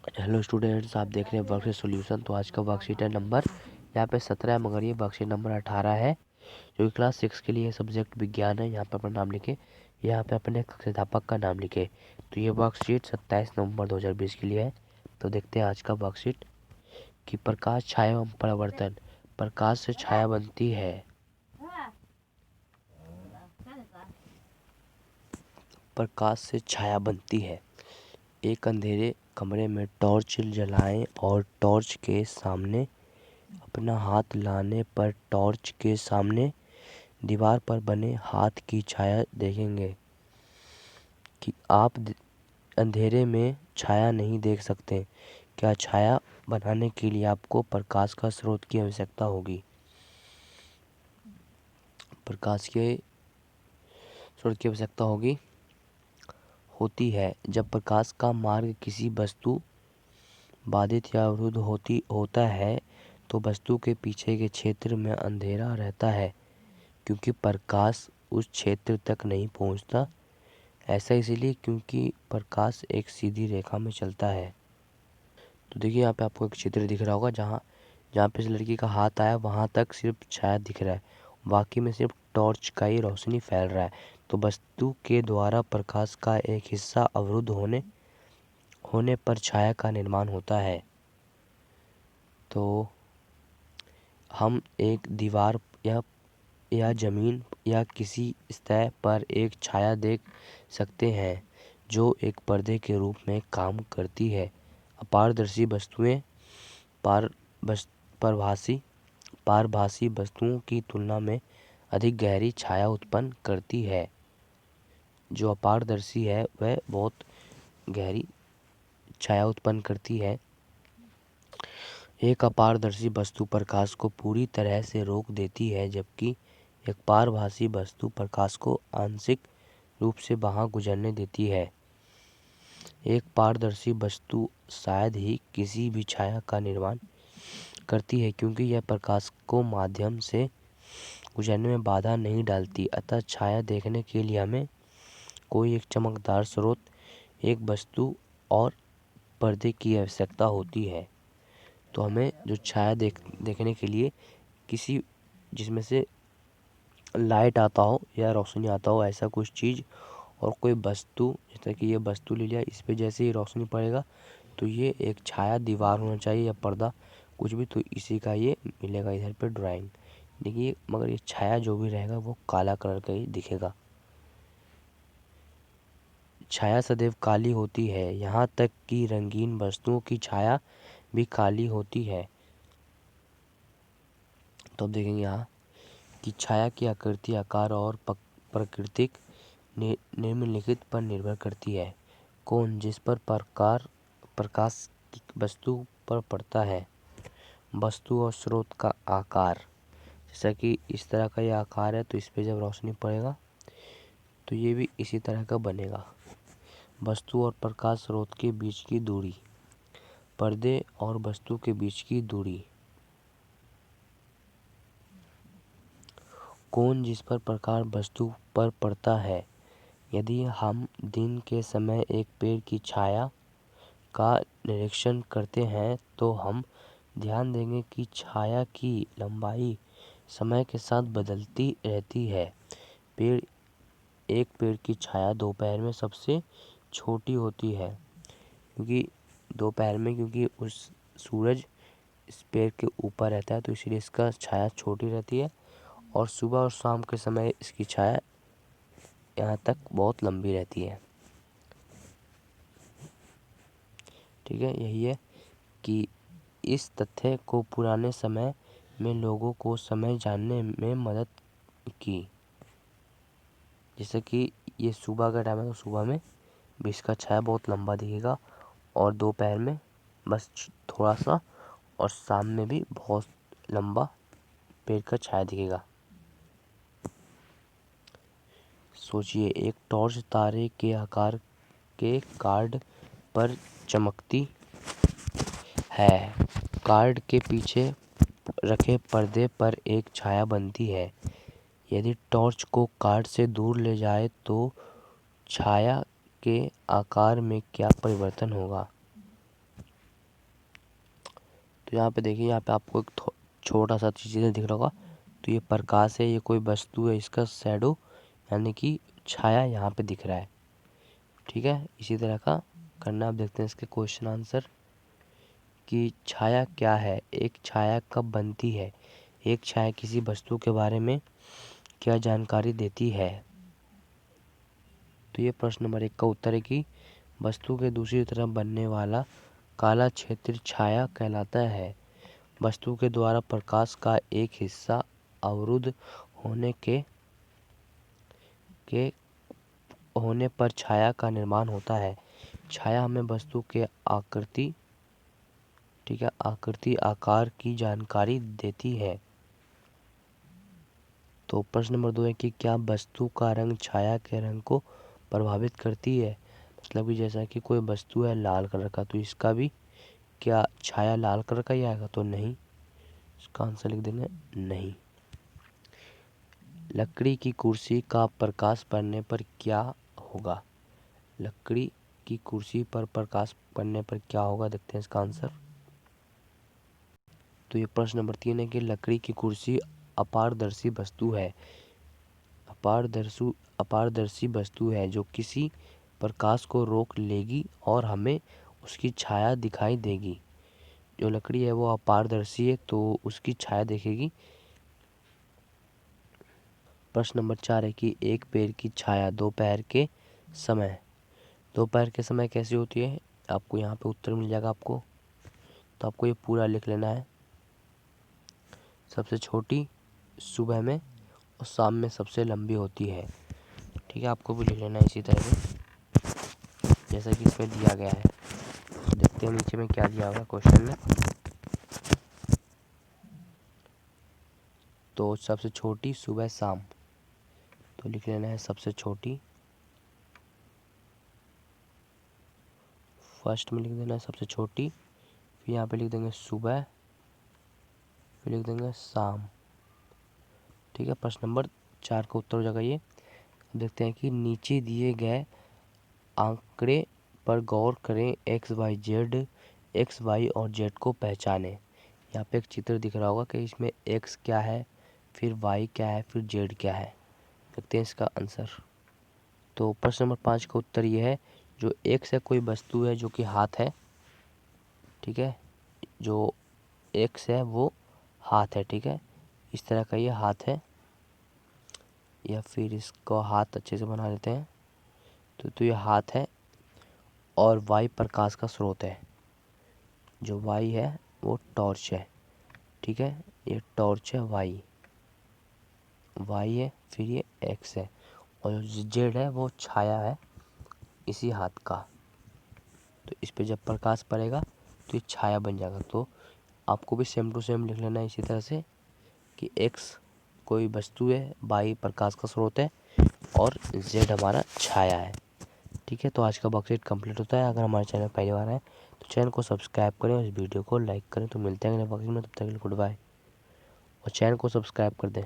Hello students, आप देख रहे हैं वर्कशीट सॉल्यूशन। तो आज का वर्कशीट है नंबर यहाँ पे 17 है, मगर ये वर्कशीट नंबर 18 है जो कि क्लास 6 के लिए सब्जेक्ट विज्ञान है। यहाँ पे अपना नाम लिखे, यहाँ पे अपने कक्षाध्यापक का नाम लिखे। तो ये वर्कशीट 27 नवंबर 2020 के लिए है। तो देखते हैं आज का वर्कशीट कि प्रकाश, छाया एवं परावर्तन। प्रकाश से छाया बनती है। प्रकाश से छाया बनती है। एक अंधेरे कमरे में टॉर्च जलाएं और टॉर्च के सामने अपना हाथ लाने पर टॉर्च के सामने दीवार पर बने हाथ की छाया देखेंगे कि आप अंधेरे में छाया नहीं देख सकते। क्या छाया बनाने के लिए आपको प्रकाश का स्रोत की आवश्यकता होगी? प्रकाश के स्रोत की आवश्यकता होती है जब प्रकाश का मार्ग किसी वस्तु बाधित या अवरुद्ध होता है तो वस्तु के पीछे के क्षेत्र में अंधेरा रहता है क्योंकि प्रकाश उस क्षेत्र तक नहीं पहुंचता। ऐसा इसलिए क्योंकि प्रकाश एक सीधी रेखा में चलता है। तो देखिए यहाँ पे आपको एक चित्र दिख रहा होगा, जहाँ जहाँ पे इस लड़की का हाथ आया वहाँ तक सिर्फ छाया दिख रहा है, बाकी में सिर्फ टॉर्च का ही रोशनी फैल रहा है। तो वस्तु के द्वारा प्रकाश का एक हिस्सा अवरुद्ध होने पर छाया का निर्माण होता है। तो हम एक दीवार या जमीन या किसी सतह पर एक छाया देख सकते हैं जो एक पर्दे के रूप में काम करती है। अपारदर्शी वस्तुएं पारभासी वस्तुओं की तुलना में अधिक गहरी छाया उत्पन्न करती है। जो अपारदर्शी है वह बहुत गहरी छाया उत्पन्न करती है। एक अपारदर्शी वस्तु प्रकाश को पूरी तरह से रोक देती है, जबकि एक पारभासी वस्तु प्रकाश को आंशिक रूप से बाहर गुजरने देती है। एक पारदर्शी वस्तु शायद ही किसी भी छाया का निर्माण करती है क्योंकि यह प्रकाश को माध्यम से गुजरने में बाधा नहीं डालती। अतः छाया देखने के लिए हमें कोई एक चमकदार स्रोत, एक वस्तु और पर्दे की आवश्यकता होती है। तो हमें जो छाया देखने के लिए किसी जिसमें से लाइट आता हो या रोशनी आता हो, ऐसा कुछ चीज़ और कोई वस्तु, जैसे कि ये वस्तु ले लिया, इस पे जैसे ही रोशनी पड़ेगा तो ये एक छाया दीवार होना चाहिए या पर्दा कुछ भी, तो इसी का ये मिलेगा इधर पे ड्राइंग। देखिए, मगर ये छाया जो भी रहेगा वो काला कलर का ही दिखेगा। छाया सदैव काली होती है, यहाँ तक कि रंगीन वस्तुओं की छाया भी काली होती है। तो अब देखेंगे यहाँ कि छाया की आकृति, आकार और प्राकृतिक निम्नलिखित पर निर्भर करती है। कोण जिस पर प्रकाश की वस्तु पर पड़ता है। वस्तु और स्रोत का आकार, जैसा कि इस तरह का ये आकार है तो इस पे जब रोशनी पड़ेगा तो ये भी इसी तरह का बनेगा। वस्तु और प्रकाश स्रोत के बीच की दूरी, पर्दे और वस्तु के बीच की दूरी। कोण जिस पर प्रकाश वस्तु पर पड़ता है। यदि हम दिन के समय एक पेड़ की छाया का निरीक्षण करते हैं तो हम ध्यान देंगे कि छाया की लंबाई समय के साथ बदलती रहती है। एक पेड़ की छाया दोपहर में सबसे छोटी होती है क्योंकि उस सूरज इस पेड़ के ऊपर रहता है तो इसलिए इसका छाया छोटी रहती है, और सुबह और शाम के समय इसकी छाया यहाँ तक बहुत लंबी रहती है। ठीक है, यही है कि इस तथ्य को पुराने समय में लोगों को समय जानने में मदद की। जैसे कि ये सुबह का टाइम है तो सुबह में भी इसका छाया बहुत लंबा दिखेगा और दोपहर में बस थोड़ा सा, और शाम में भी बहुत लंबा पेड़ का छाया दिखेगा। सोचिए, एक टॉर्च तारे के आकार के कार्ड पर चमकती है। कार्ड के पीछे रखे पर्दे पर एक छाया बनती है। यदि टॉर्च को कार्ड से दूर ले जाए तो छाया के आकार में क्या परिवर्तन होगा? तो यहाँ पे देखिए, यहाँ पे आपको एक छोटा सा चीज़ दिख रहा होगा, तो ये प्रकाश है, ये कोई वस्तु है, इसका शैडो यानी कि छाया यहाँ पे दिख रहा है। ठीक है, इसी तरह का करना। आप देखते हैं इसके क्वेश्चन आंसर कि छाया क्या है, एक छाया कब बनती है, एक छाया किसी वस्तु के बारे में क्या जानकारी देती है। तो ये प्रश्न नंबर 1 का उत्तर है कि वस्तु के दूसरी तरफ बनने वाला काला क्षेत्र छाया कहलाता है। वस्तु के द्वारा प्रकाश का एक हिस्सा अवरुद्ध होने के होने पर छाया का निर्माण होता है। छाया हमें वस्तु के आकृति, ठीक है, आकृति आकार की जानकारी देती है। तो प्रश्न नंबर 2 है कि क्या वस्तु का रंग छाया के रंग को प्रभावित करती है। मतलब कि जैसा कि कोई वस्तु है लाल कलर का, तो इसका भी क्या छाया लाल कलर का ही आएगा, तो नहीं। इसका आंसर लिख देंगे नहीं। लकड़ी की कुर्सी का प्रकाश पड़ने पर क्या होगा। लकड़ी की कुर्सी पर प्रकाश पड़ने पर क्या होगा, देखते हैं इसका आंसर। तो ये प्रश्न नंबर 3 है कि लकड़ी की कुर्सी अपारदर्शी वस्तु है। अपारदर्शी वस्तु है जो किसी प्रकाश को रोक लेगी और हमें उसकी छाया दिखाई देगी। जो लकड़ी है वो अपारदर्शी है, तो उसकी छाया देखेगी। प्रश्न नंबर 4 है कि एक पेड़ की छाया दोपहर के समय कैसी होती है। आपको यहाँ पे उत्तर मिल जाएगा आपको, तो आपको ये पूरा लिख लेना है। सबसे छोटी सुबह में और शाम में सबसे लंबी होती है। ठीक है, आपको भी लिख लेना है इसी तरह से जैसा कि इसमें दिया गया है। देखते हैं नीचे में क्या दिया हुआ है क्वेश्चन में। तो सबसे छोटी सुबह शाम, तो लिख लेना है सबसे छोटी, फर्स्ट में लिख देना है सबसे छोटी, फिर यहाँ पे लिख देंगे सुबह, फिर लिख देंगे शाम। ठीक है, प्रश्न नंबर 4 का उत्तर हो जाएगा ये। देखते हैं कि नीचे दिए गए आंकड़े पर गौर करें, एक्स वाई और जेड को पहचानें। यहाँ पे एक चित्र दिख रहा होगा कि इसमें एक्स क्या है, फिर वाई क्या है, फिर जेड क्या है। देखते हैं इसका आंसर। तो प्रश्न नंबर 5 का उत्तर ये है, जो एक्स है कोई वस्तु है जो कि हाथ है। ठीक है, जो एक्स है वो हाथ है। ठीक है, इस तरह का ये हाथ है, या फिर इसको हाथ अच्छे से बना लेते हैं। तो ये हाथ है और वाई प्रकाश का स्रोत है। जो वाई है वो टॉर्च है। ठीक है, ये टॉर्च है वाई है, फिर ये एक्स है, और जो जेड है वो छाया है इसी हाथ का। तो इस पे जब प्रकाश पड़ेगा तो ये छाया बन जाएगा। तो आपको भी सेम टू सेम लिख लेना है इसी तरह से कि एक्स कोई वस्तु है, वाई प्रकाश का स्रोत है, और जेड हमारा छाया है। ठीक है, तो आज का वर्कशीट कंप्लीट होता है। अगर हमारे चैनल पहली बार है तो चैनल को सब्सक्राइब करें और इस वीडियो को लाइक करें। तो मिलते हैं अगले वर्कशीट में, तब तक के लिए गुड बाय, और चैनल को सब्सक्राइब कर दें।